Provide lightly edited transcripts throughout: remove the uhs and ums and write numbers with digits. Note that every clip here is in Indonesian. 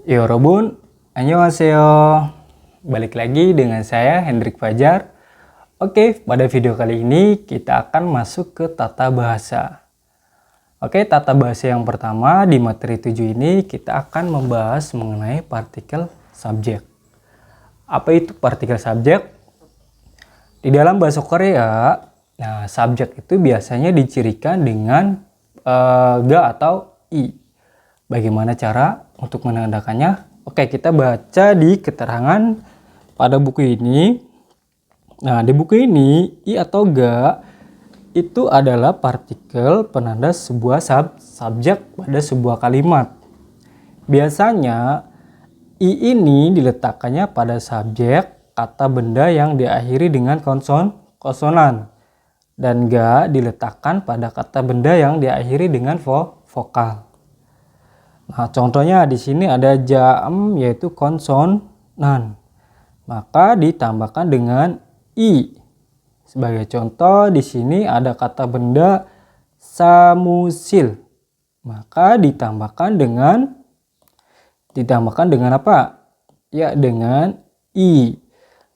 Yo Robun, annyeonghaseyo. Balik lagi dengan saya Hendrik Fajar. Oke, pada video kali ini kita akan masuk ke tata bahasa. Oke, tata bahasa yang pertama di materi 7 ini kita akan membahas mengenai partikel subjek. Apa itu partikel subjek? Di dalam bahasa Korea, subjek itu biasanya dicirikan dengan ga atau i. Bagaimana cara untuk menandakannya? Oke, kita baca di keterangan pada buku ini. Nah, di buku ini, i atau ga itu adalah partikel penanda sebuah subjek pada sebuah kalimat. Biasanya, i ini diletakkannya pada subjek kata benda yang diakhiri dengan konsonan. Dan ga diletakkan pada kata benda yang diakhiri dengan vokal. Nah, contohnya di sini ada jam yaitu konsonan. Maka ditambahkan dengan i. Sebagai contoh di sini ada kata benda samusil. Maka ditambahkan dengan apa? Ya, dengan i.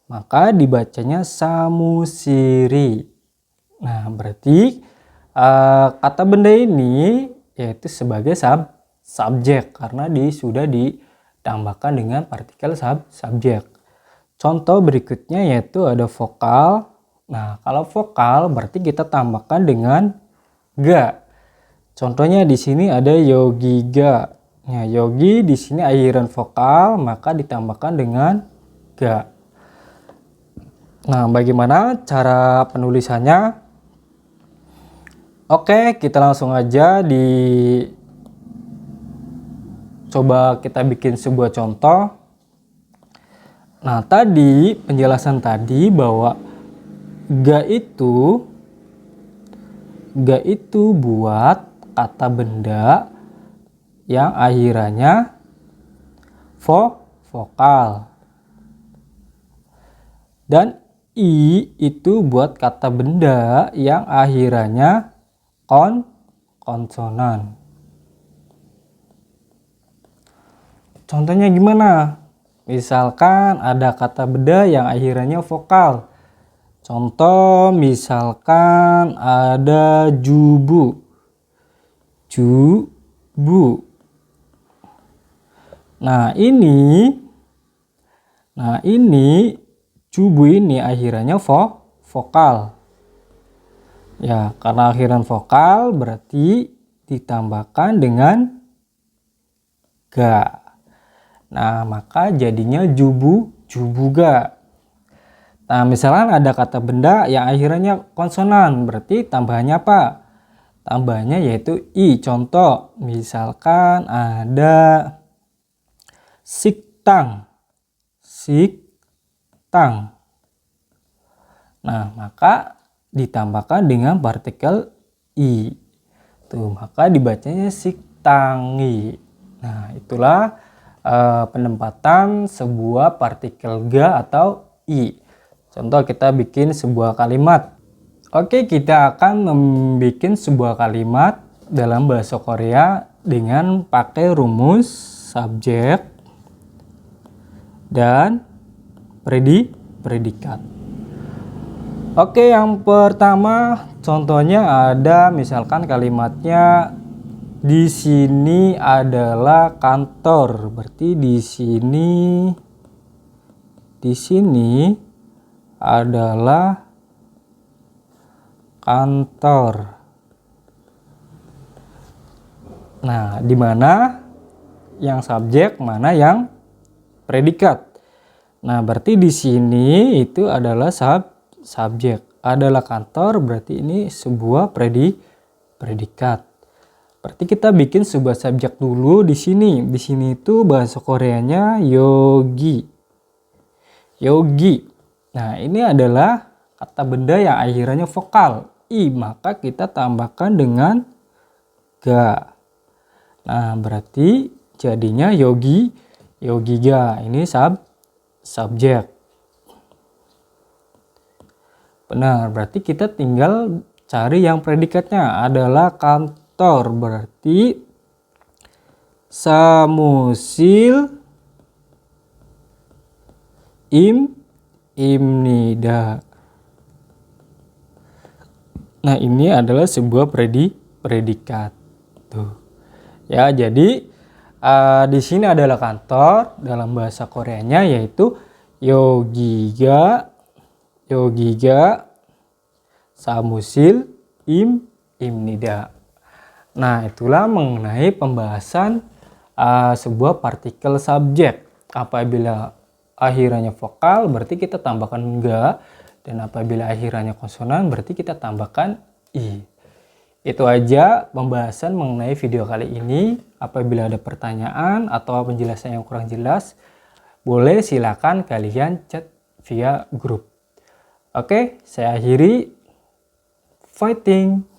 Maka dibacanya samusiri. Nah, berarti kata benda ini yaitu sebagai subjek karena sudah ditambahkan dengan partikel subjek. Contoh berikutnya yaitu ada vokal. Nah, kalau vokal berarti kita tambahkan dengan ga. Contohnya di sini ada yogiga. Ya, yogi di sini akhiran vokal maka ditambahkan dengan ga. Nah, bagaimana cara penulisannya? Oke, kita langsung aja coba kita bikin sebuah contoh. Nah, tadi penjelasan tadi bahwa ga itu buat kata benda yang akhirannya vokal. Dan i itu buat kata benda yang akhirannya konsonan. Contohnya gimana? Misalkan ada kata benda yang akhirannya vokal. Contoh misalkan ada jubu. Nah, ini jubu ini akhirannya vokal. Ya, karena akhiran vokal berarti ditambahkan dengan ga. Nah, maka jadinya jubuga. Nah, misalnya ada kata benda yang akhirannya konsonan, berarti tambahannya apa? Tambahannya yaitu i. Contoh, misalkan ada siktang. Nah, maka ditambahkan dengan partikel i. Tuh, maka dibacanya siktangi. Nah, itulah penempatan sebuah partikel ga atau i. Contoh kita bikin sebuah kalimat. Oke, kita akan membuat sebuah kalimat dalam bahasa Korea dengan pakai rumus subjek dan predikat. Oke, yang pertama contohnya ada misalkan kalimatnya di sini adalah kantor. Berarti di sini adalah kantor. Nah, di mana yang subjek, mana yang predikat. Nah, berarti di sini itu adalah subjek. Adalah kantor, berarti ini sebuah predikat. Berarti kita bikin sebuah subjek dulu di sini. Di sini itu bahasa Koreanya yogi. Nah, ini adalah kata benda yang akhirannya vokal i, maka kita tambahkan dengan ga. Nah, berarti jadinya yogiga. Ini subjek. Benar, berarti kita tinggal cari yang predikatnya adalah kantor. Berarti samusil imnida. Nah, ini adalah sebuah predikat. Tuh. Ya, jadi di sini adalah kantor dalam bahasa Koreanya yaitu Yogiga Samusil imnida. Nah, itulah mengenai pembahasan sebuah partikel subjek. Apabila akhirannya vokal berarti kita tambahkan ga, dan apabila akhirannya konsonan berarti kita tambahkan i. Itu aja pembahasan mengenai video kali ini. Apabila ada pertanyaan atau penjelasan yang kurang jelas, boleh silakan kalian chat via grup. Oke, saya akhiri. Fighting!